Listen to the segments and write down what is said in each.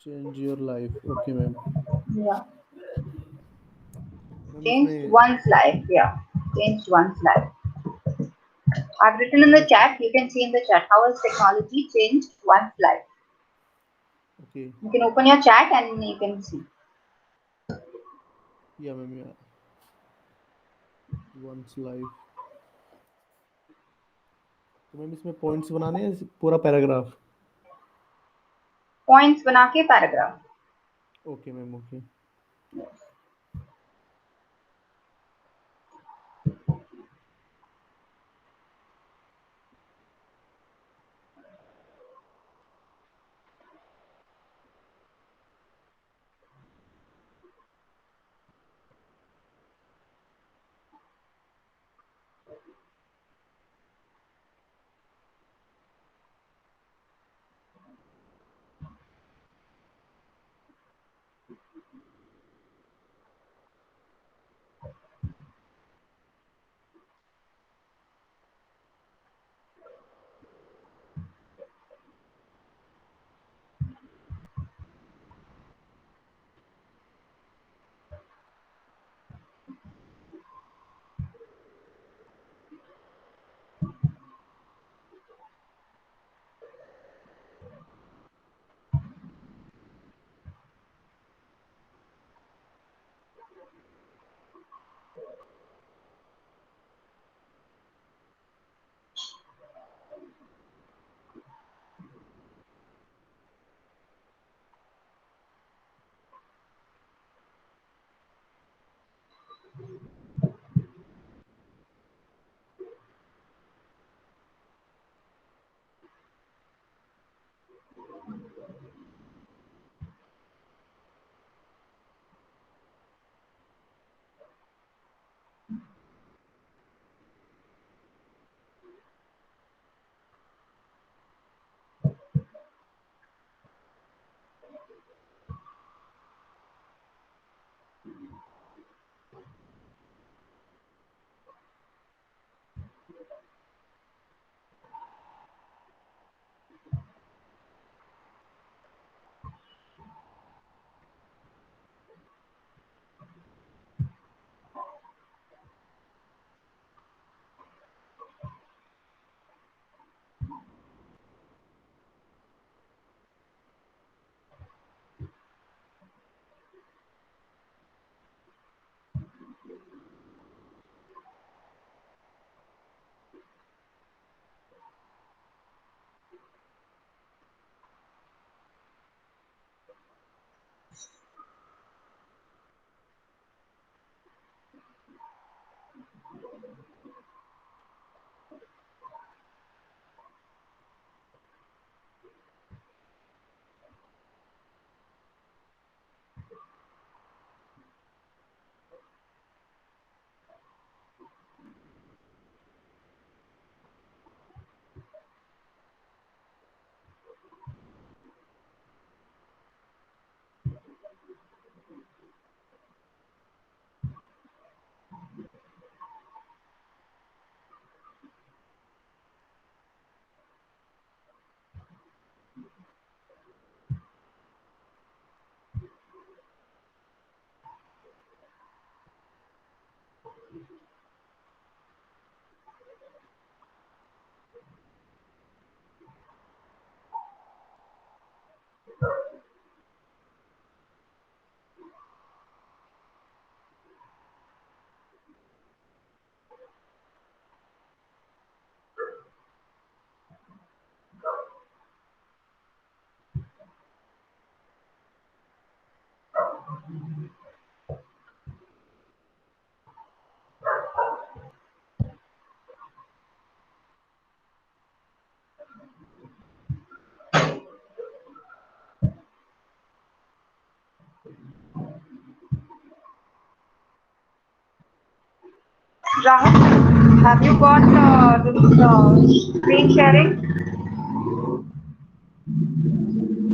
Change your life, okay ma'am. Yeah. Ma'am Changed इसमें one's life. Yeah. Changed one's life. I've written in ma'am the इस chat. You can see in the chat how has technology changed one's life. Okay, You can open your chat and you can see. या ma'am, या one's life. तो ma'am इसमें points बनाने हैं पूरा paragraph? Points बना के paragraph. Okay ma'am, okay. Rahul, have you got this screen sharing?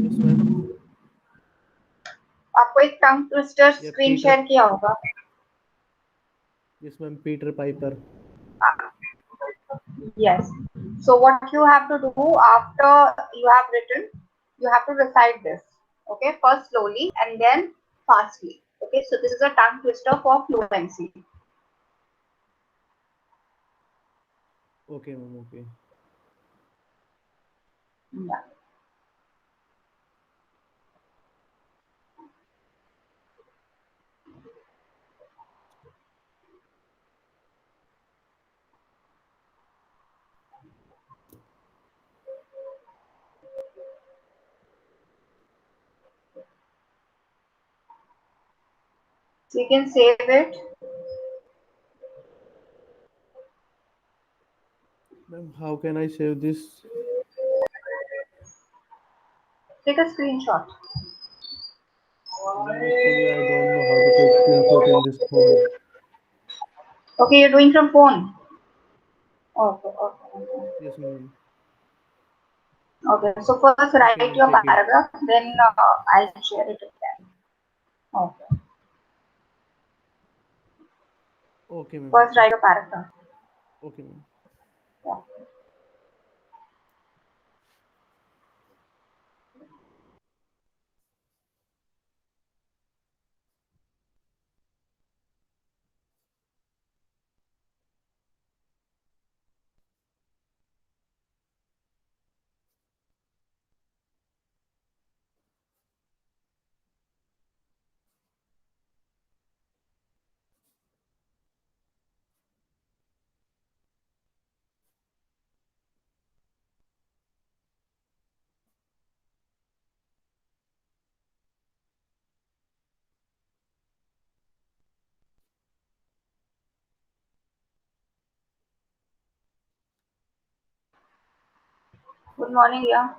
Yes ma'am. आपको एक टंग ट्विस्टर या स्क्रीन पीटर, शेयर किया होगा. Yes ma'am, Peter Piper. Yes. So what you have to do after you have written, you have to recite this. Okay, first slowly and then fastly. Okay, so this is a tongue twister for fluency. Okay, ma'am. Okay. Yeah. So you can save it. Ma'am, how can I save this? Take a screenshot. Ma'am, actually, I don't know how to take screenshot in this phone. Okay, you're doing from phone. Okay, okay. Yes, ma'am. Okay, so first Okay, write ma'am. your Take it. paragraph, then I'll share it again. Okay. Okay, ma'am. First Okay. write your paragraph. Okay, ma'am. Yeah. Good morning, yeah.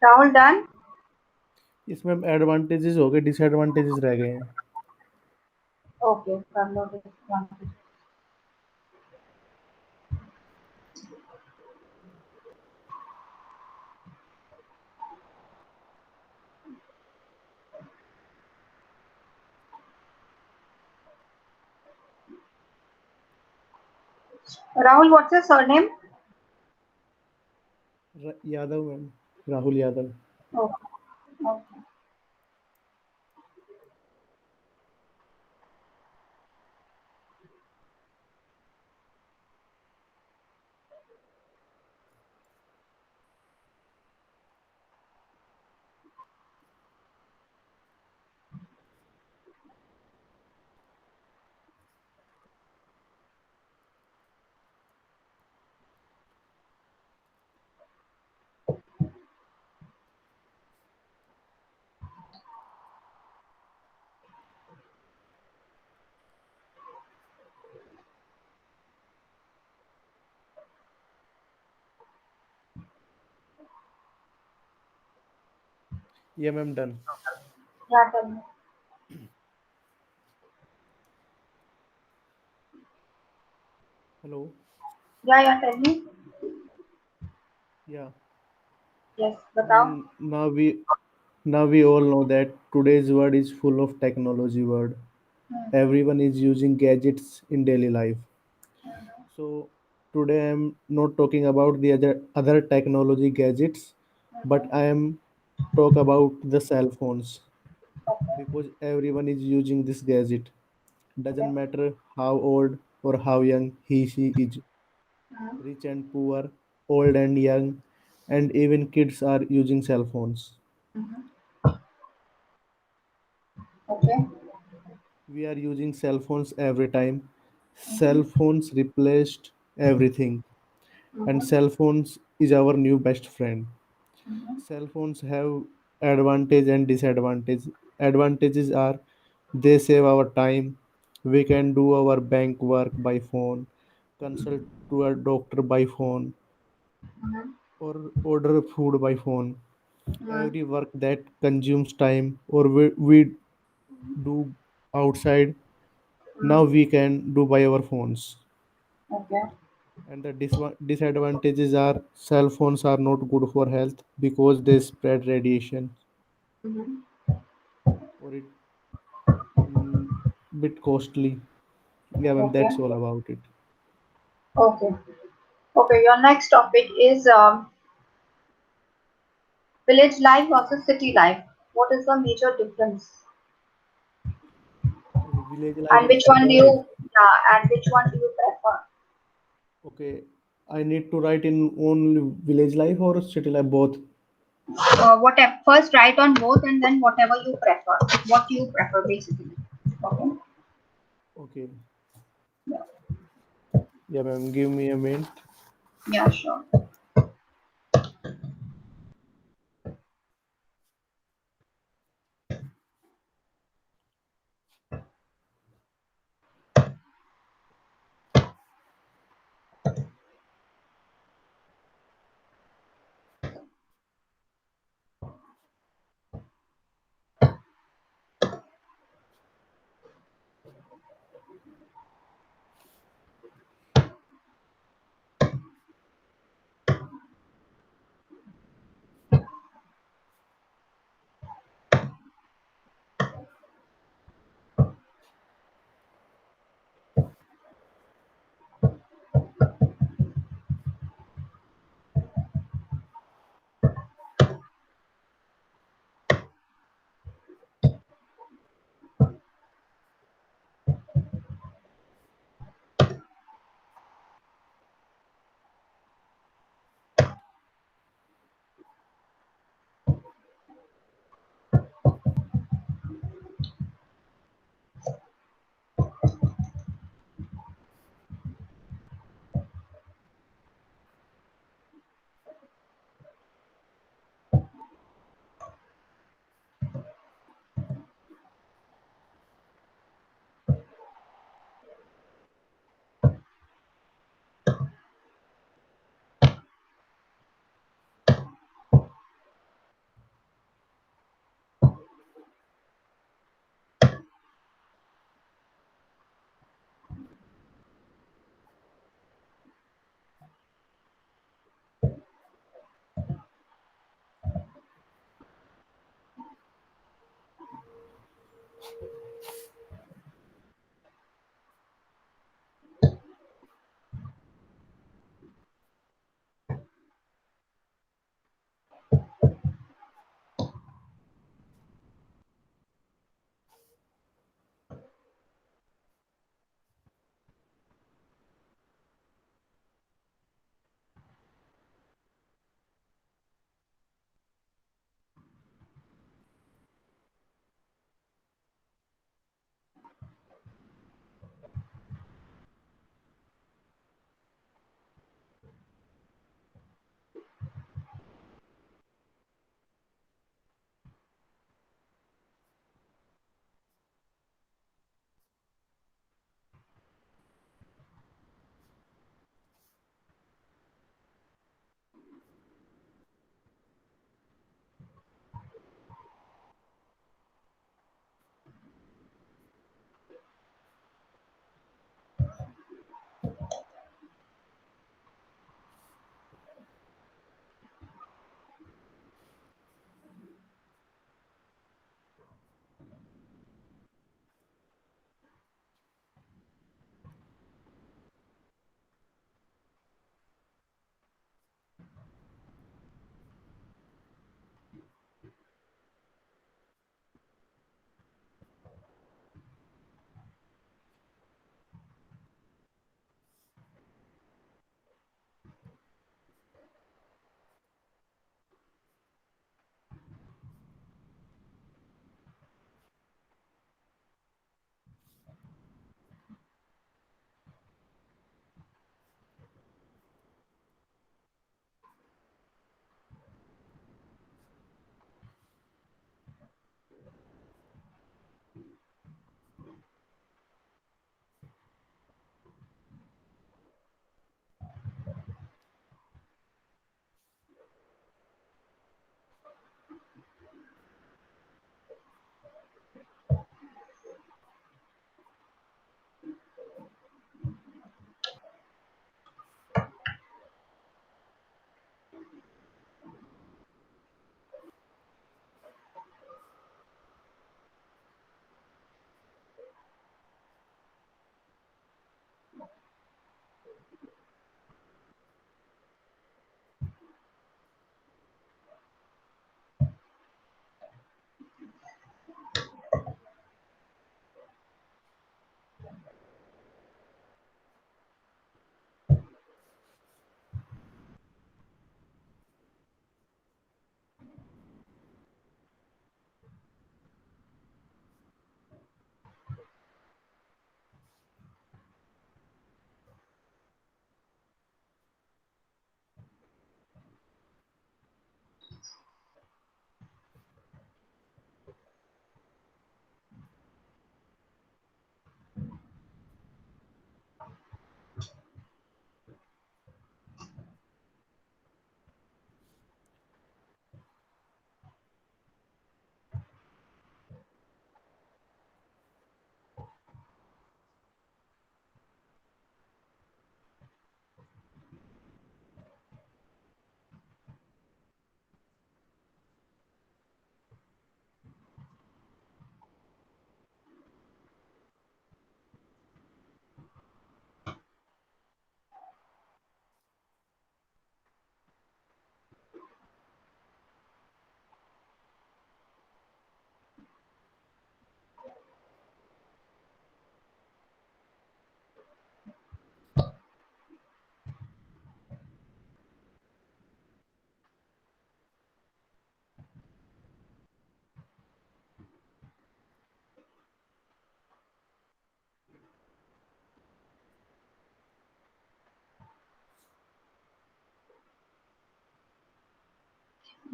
Rahul done? इसमें advantages हो गए, disadvantages रह गए हैं. Okay, कर लो disadvantage. Rahul, what's your surname? Yadav ma'am, Rahul Yadav. Okay. Okay. ये ma'am done. Yeah, tell me. Hello. Yeah, tell me. या. Yes, बताओ. And now we all know that today's world is full of technology world. Everyone is using gadgets in daily life. So today I am not talking about the other technology gadgets, but I am talk about the cell phones, because everyone is using this gadget. Okay. Doesn't matter how old or how young he she is, Mhm. rich and poor, old and young, and even kids are using cell phones. Mhm. Okay. We are using cell phones every time. Cell phones replaced everything, and Mhm. cell phones is our new best friend. Mhm. Cell phones have advantage and disadvantage. Advantages are they save our time. We can do our bank work by phone, consult to a doctor by phone, Mhm. or order food by phone. Mhm. Every work that consumes time or we do outside, now Mhm. we can do by our phones. Okay. And the disadvantages are cell phones are not good for health because they spread radiation, Mhm. or it mm, bit costly. Yeah, ma'am, Okay. that's all about it. Okay. Okay. Your next topic is village life versus city life. What is the major difference? In village life And and which one city do life. you, yeah, and which one do you prefer? Okay, I need to write in only village life or city life both. Whatever. First, write on both, and then whatever you prefer. What you prefer, basically. Okay. Okay. Yeah. Yeah, ma'am, give me a minute. Yeah. Sure.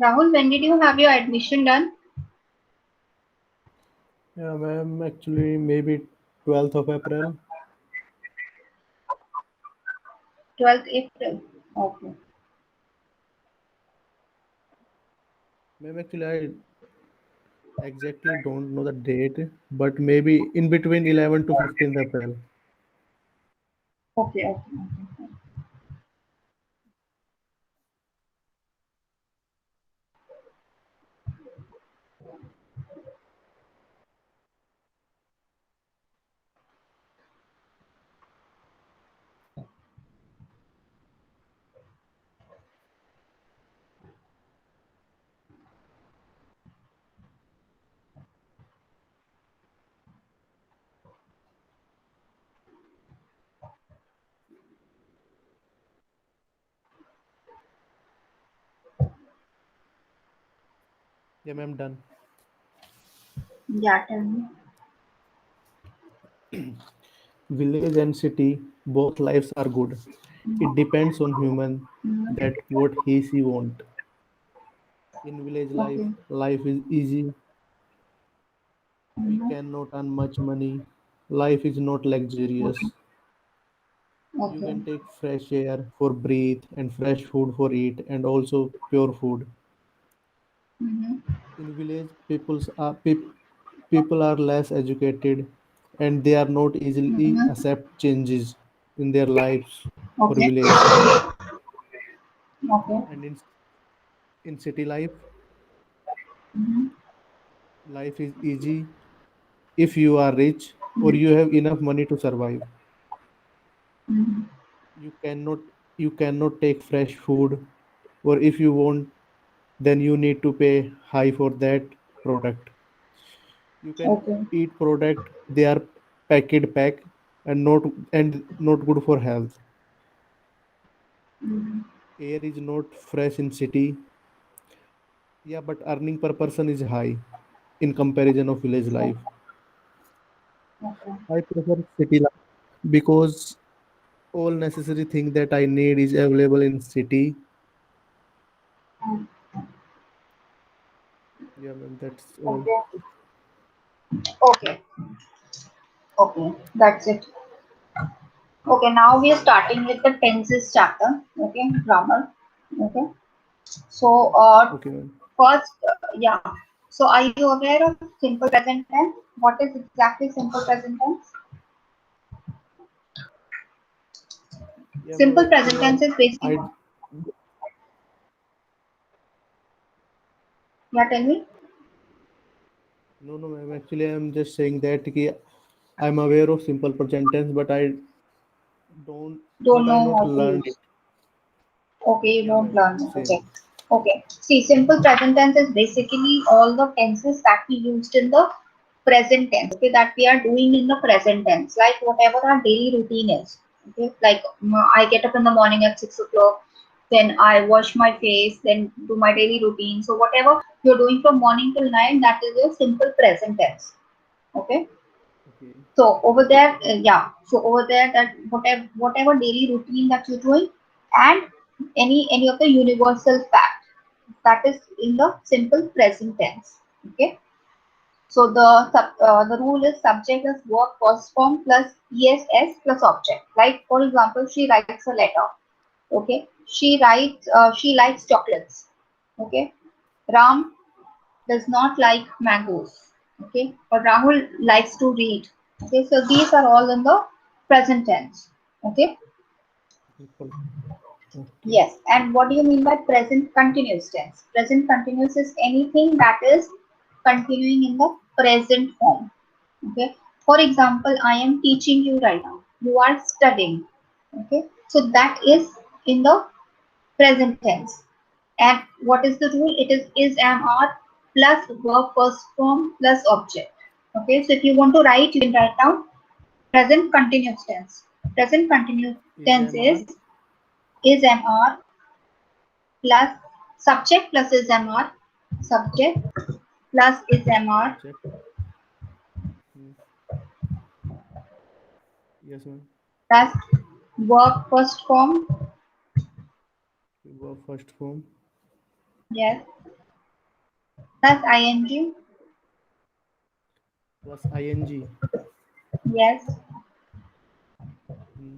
Rahul, when did you have your admission done? Yeah, ma'am, actually, maybe 12th of April. 12th April. Okay. Ma'am, actually, I exactly don't know the date, but maybe in between 11 to 15th April. Okay, okay, okay. Yeah, ma'am, done. Yeah, tell me. Village and city, both lives are good. It depends on human Mhm. that what he she want. In village life, Okay. life is easy. We Mhm. cannot earn much money. Life is not luxurious. Okay. You Okay. can take fresh air for breathe and fresh food for eat and also pure food. Mhm. In village, people are less educated and they are not easily Mhm. accept changes in their lives for Okay. village. Okay. And in city life, Mhm. life is easy if you are rich or Mhm. you have enough money to survive. Mhm. You cannot you cannot take fresh food, or if you want, then you need to pay high for that product. You can Okay. eat product they are pack and not good for health. Mhm. Air is not fresh in city. Yeah, but earning per person is high in comparison of village life. Okay. I prefer city life because all necessary thing that I need is available in city. Mm. Yeah, ma'am, that's all. Okay. Okay. Okay. That's it. Okay. Now we are starting with the tenses chapter. Okay. Grammar. Okay. So, Okay, ma'am. first, yeah. So, are you aware of simple present tense? What is exactly simple present tense? Yeah, ma'am. Simple present Actually, tense is basically, I yeah, tell me. no, no, ma'am. Actually, I'm just saying that ki I'm aware of simple present tense, don't, Don't but I know not how to learned it. use. Okay, you Yeah, don't ma'am. learn it. Okay. Same. Okay. See, simple present tense is basically all the tenses that we used in the present tense. Okay, that we are doing in the present tense, like whatever our daily routine is. Okay, like I get up in the morning at 6 o'clock, then I wash my face, then do my daily routine. So whatever you're doing from morning till night, that is a simple present tense. Okay. Okay. So over there, yeah. So over there, that whatever daily routine that you're doing, and any of the universal fact that is in the simple present tense. Okay. So the rule is subject is verb first form plus ess plus object. Like for example, she writes a letter. Okay. She likes chocolates. Okay. Ram does not like mangoes. Okay. Or Rahul likes to read. Okay. So these are all in the present tense. Okay. Simple. Okay. Yes. And what do you mean by present continuous tense? Present continuous is anything that is continuing in the present form. Okay. For example, I am teaching you right now. You are studying. Okay. So that is in the present tense. And what is the rule? It is am are plus verb first form plus object. Okay. So if you want to write, you can write down present continuous tense. Present continuous Is tense MR is am are plus subject plus is am are, subject plus is am are subject? Hmm. Yes, ma'am. plus verb first form. Verb first form Yes. Plus ing. plus ing. Yes. Hmm.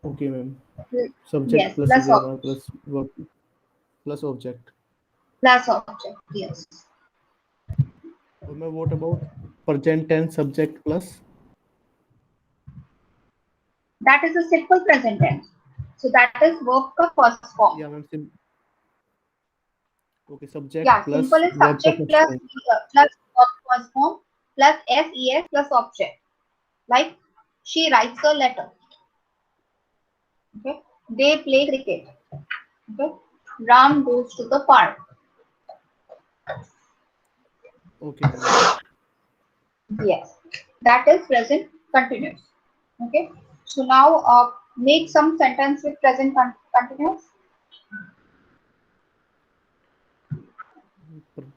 Okay, ma'am. Yes. Subject plus Plus is MR plus verb plus object. plus object. Yes. Or ma'am, what about present tense subject plus? That is a simple present tense. So that is verb ka first form. Yeah, ma'am. Okay, subject Yeah, simple plus is verb ka subject first plus form. plus verb first form plus ses plus object. Like she writes a letter. Okay. They play cricket. Okay. Ram goes to the park. Okay, ma'am. Yes. That is present continuous. Okay. So now make some sentence with present continuous.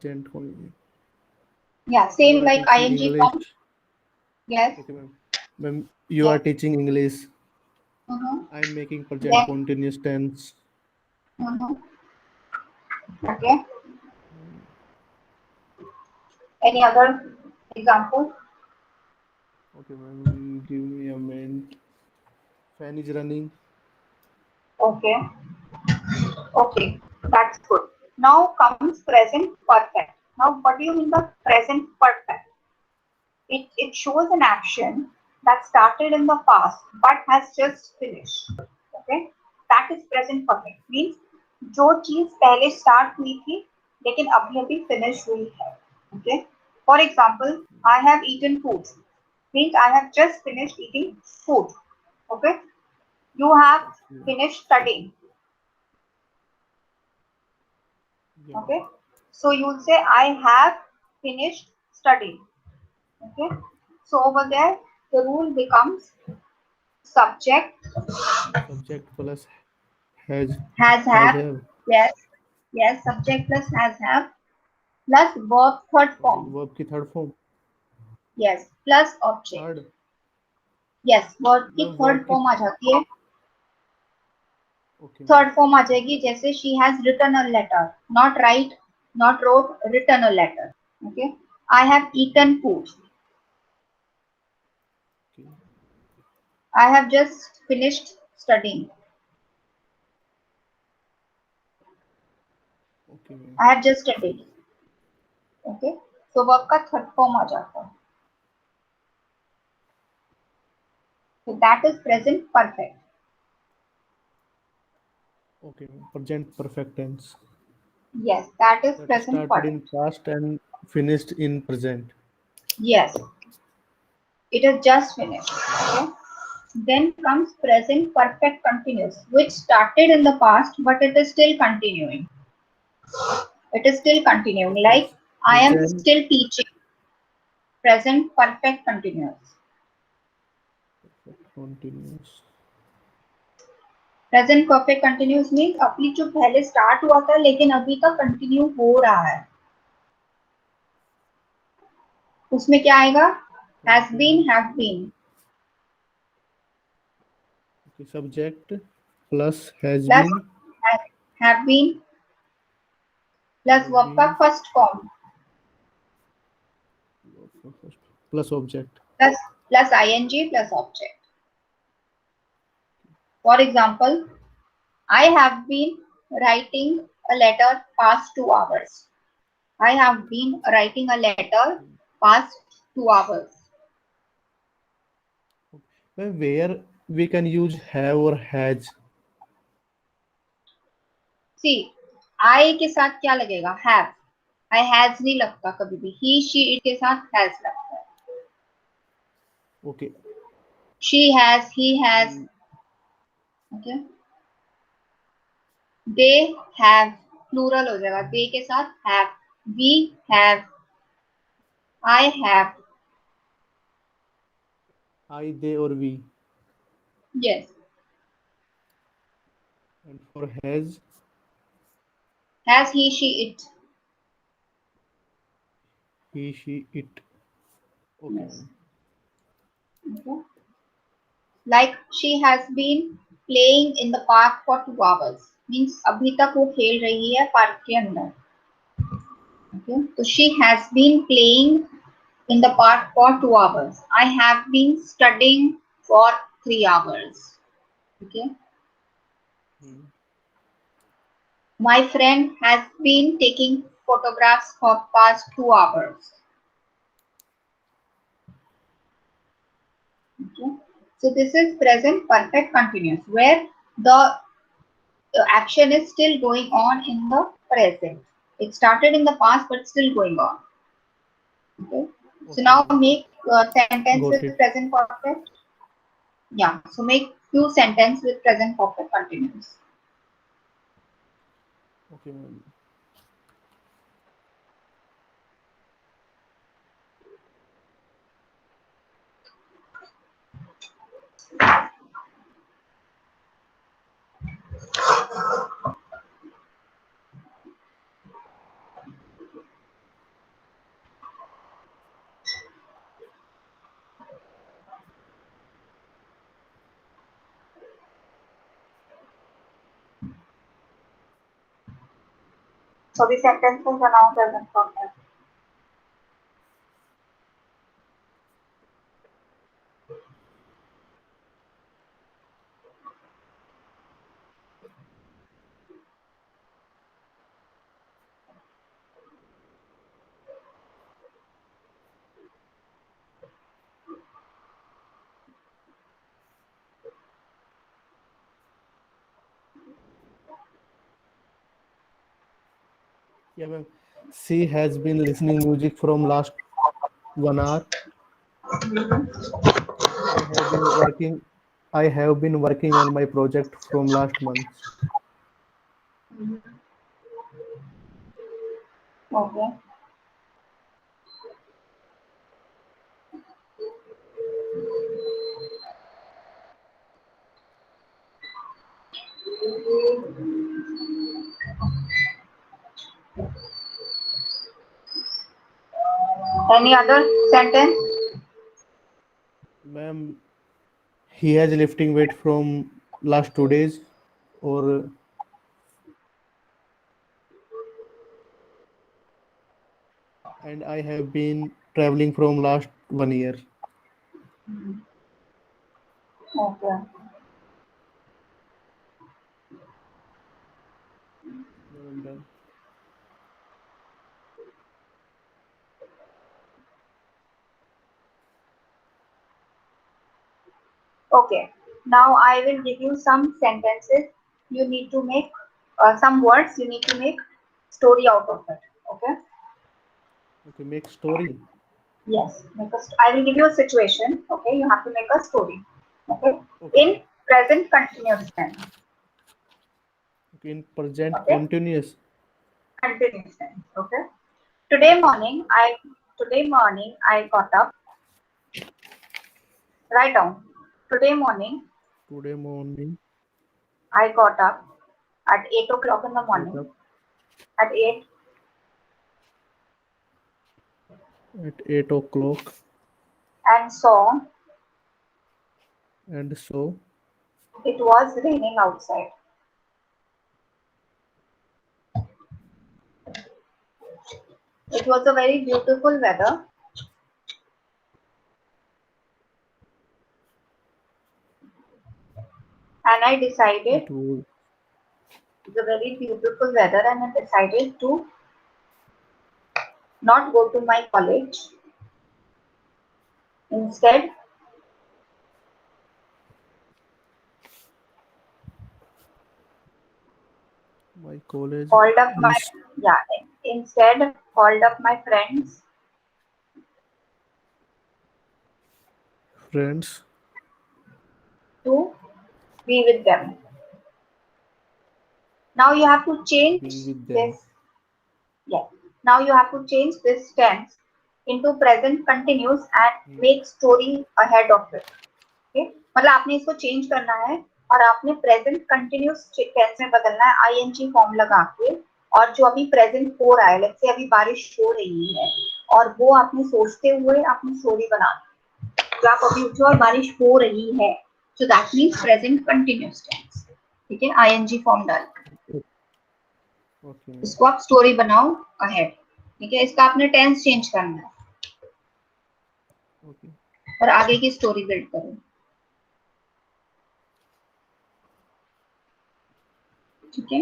present only. Yeah, You same are like teaching ing English. form. Yes. Okay, ma'am. Ma'am, you are Yes. teaching English. Mm-hmm. I'm making present Then. continuous tense. Mm-hmm. Okay. Mm, Any other example? okay, ma'am. Give me a minute. Fan is running. Okay. Okay. That's good. Now comes present perfect. Now, what do you mean by present perfect? It shows an action that started in the past but has just finished. Okay. That is present perfect. Means जो चीज पहले start हुई थी लेकिन अभी अभी finish हुई है. Okay. For example, I have eaten food. Means I have just finished eating food. Okay. You have Okay. finished studying. Yeah. Okay. So you will say I have finished studying. Okay. So over there the rule becomes subject Subject plus has has has have. have. Yes. Yes. Subject plus has have plus verb third Okay. form. Verb की third form. Yes. Plus object. Third. Yes. Verb की मैं third verb की. Form आ जाती है. Okay, ma'am. Third form आ जाएगी जैसे she has written a letter. Not right, not wrote, written a letter. Okay. I have eaten food. Okay. I have just finished studying. Okay, ma'am. I have just studied. Okay. तो verb का third form आ जाता है. So that is present perfect. Okay, ma'am. Present perfect tense. Yes, that is That present started perfect. in past and finished in present. Yes, it is just finished. Okay. Okay. Then comes present perfect continuous, which started in the past, but it is still continuing. It is still continuing. Okay. Like I am Present still teaching. Present perfect continuous. perfect continuous. Present perfect continuous means अभी जो पहले start हुआ था लेकिन अभी तक continue हो रहा है. उसमें क्या आएगा? Has been, Continue. have been. Okay. Subject plus has Plus been. have been plus Have verb का been first form. plus object. Plus ing plus object. For example, I have been writing a letter past 2 hours. I have been writing a letter past 2 hours. Where we can use have or has. See, I के साथ क्या लगेगा? Have. I has नहीं लगता कभी भी. He, she, it के साथ has लगता है. Okay. She has, he has. Mm, Okay. They have. Plural हो जाएगा. They के साथ have. We have. I have. I, they, or we. Yes. And for has, Has, he, she, it. he, she, it. Okay, Yes. ma'am. Okay. Like she has been playing in the park for 2 hours. Means अभी तक वो खेल रही है park के अंदर. Okay. So she has been playing in the park for 2 hours. I have been studying for 3 hours. Okay. Mm. My friend has been taking photographs for past 2 hours. Okay. So this is present perfect continuous where the action is still going on in the present. It started in the past but still going on. Okay. So Okay, now ma'am. make sentence Got with it. present perfect. Yeah. So make few sentence with present perfect continuous. Okay, ma'am. So the sentences are now present perfect. Yeah, ma'am. She has been listening music from last 1 hour. I have been working. I have been working on my project from last month. Mhm. Okay. Any other sentence? Ma'am, he has lifting weight from last 2 days, or and I have been traveling from last 1 year. Okay. Yeah, ma'am, done. Okay. Now I will give you some sentences. You need to make some words. You need to make story out of it. Okay. Okay, make story. Yes. I will give you a situation. Okay. You have to make a story. Okay. Okay. In present continuous tense. Okay, in present Okay. continuous. Continuous tense. Okay. Today Okay. morning I today morning I got up. Write down. Today morning Today morning I got up at 8 o'clock in the got morning. up At 8 at 8 o'clock and saw and so it was raining outside. It was a very beautiful weather and I decided it was it's a very beautiful weather and I decided to not go to my college. Instead, my college called up my is yeah, instead called up my friends friends to be with them. Now you have to change be with this them. yes. Now you have to change this tense into present continuous and Hmm. make story ahead of it. Okay? मतलब आपने इसको change करना है और आपने present continuous tense में बदलना है आईएनजी फॉर्म लगा के और जो अभी प्रेजेंट हो रहा है लेट्स से अभी बारिश हो रही है और वो आपने सोचते हुए अपनी स्टोरी बना दी तो आप अभी उठे और बारिश हो रही है so that means present continuous tense ठीक है आईएनजी फॉर्म डाल Okay, ma'am. इसको आप स्टोरी बनाओ अहेड ठीक है इसका आपने टेंस चेंज करना है Okay. और आगे की स्टोरी बिल्ड करो ठीक है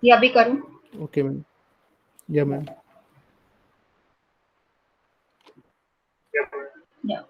ये अभी करूं Okay, ma'am. Yeah, ma'am. या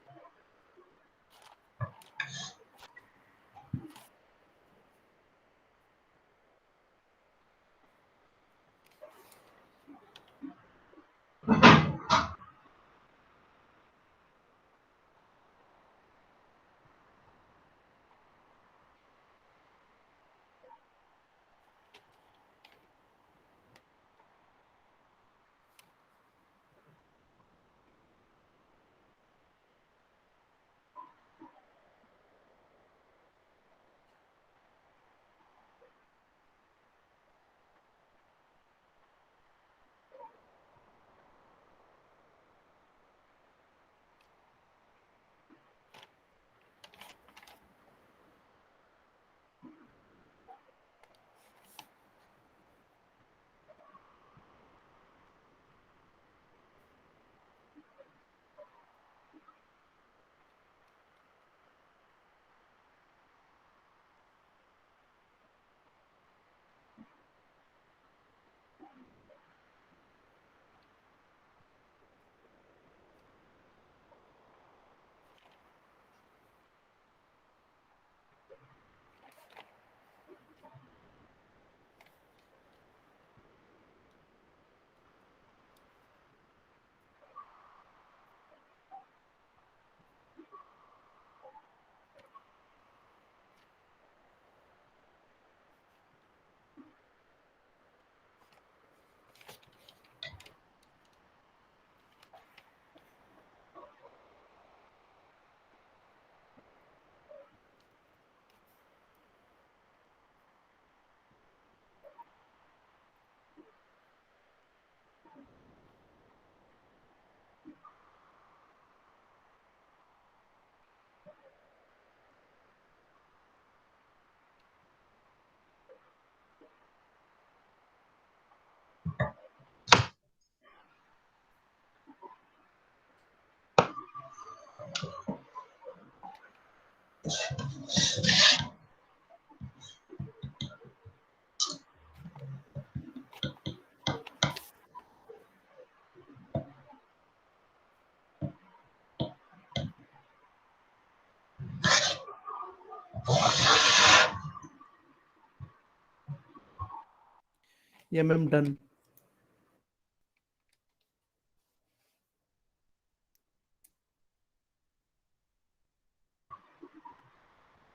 Yeah, ma'am, done.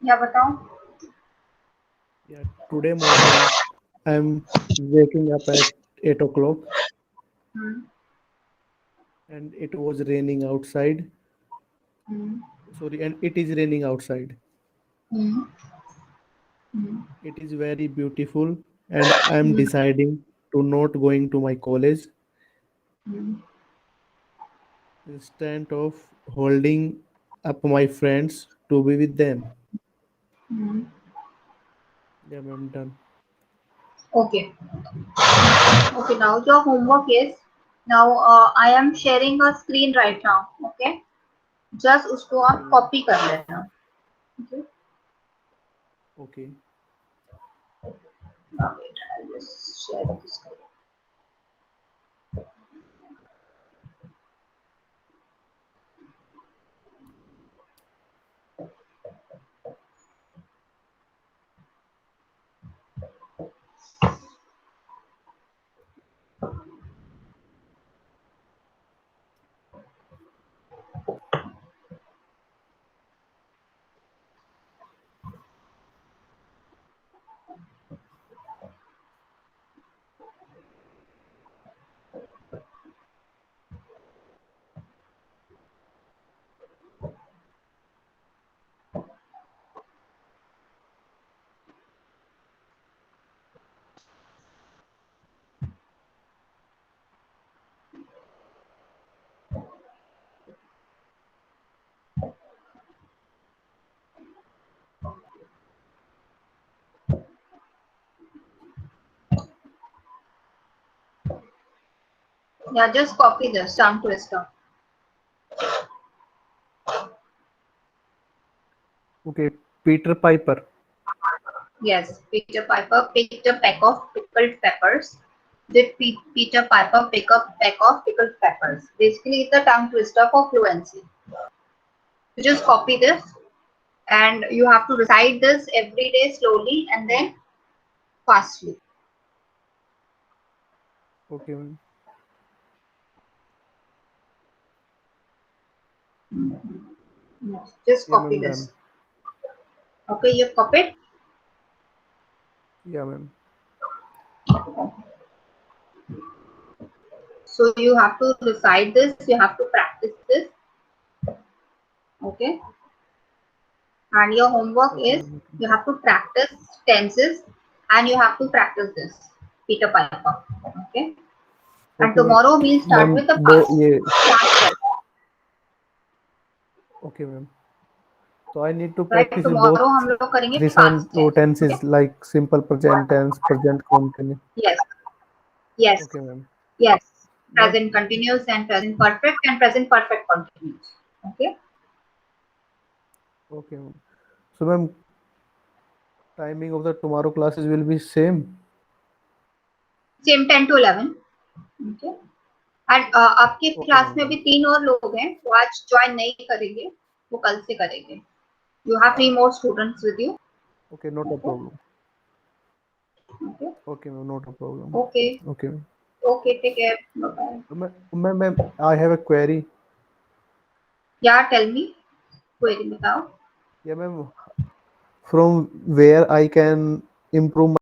या बताओ. Yeah, today morning I'm waking up at 8 o'clock, Hmm. and it was raining outside. Hmm. Sorry, and it is raining outside. Hmm. Hmm. It is very beautiful, and I'm Hmm. deciding to not going to my college Hmm. instead of holding up my friends to be with them. Hmm. Yeah, ma'am, done. Okay. Okay. Now your homework is, now I am sharing a screen right now. Okay. Just उसको Okay, आप ma'am. copy कर लेना. Okay. Okay. Now wait, I'll just share the screen. Yeah, just copy this tongue twister. Okay, Peter Piper. Yes, Peter Piper picked a peck of pickled peppers. Did Peter Piper pick a peck of pickled peppers? Basically, it's a tongue twister for fluency. You just copy this and you have to recite this every day slowly and then fastly. Okay, ma'am. Yes, just Yeah, copy ma'am, done. this. Okay, you've copied. Yeah, ma'am. So you have to recite this, you have to practice this. Okay. And your homework Okay, is, ma'am. Okay. you have to practice tenses and you have to practice this Peter Piper. Okay. And Okay, ma'am. tomorrow we'll start Ma'am, with the वो past. ये Past tense. okay, ma'am. So I need to Right, practice both tomorrow हम लोग करेंगे recent past tense. tenses Okay. like simple present tense, present continuous. Yes, yes, Okay, ma'am. yes. Ma'am, Present continuous and present perfect and present perfect continuous. Okay. okay, ma'am. So, ma'am, timing of the tomorrow classes will be same. Same 10 to 11. Okay. And आपके Okay, class ma'am, में भी done. 3 और लोग हैं जो आज join नहीं करेंगे, वो कल से करेंगे. You have 3 more students with you. Okay, not a Okay. problem. Okay. Okay, ma'am, not a problem. Okay. Okay, ma'am. Okay. Take care. Bye bye. Ma'am, I have a query. Yeah, tell me. Query बताओ. Yeah, ma'am, from where I can improve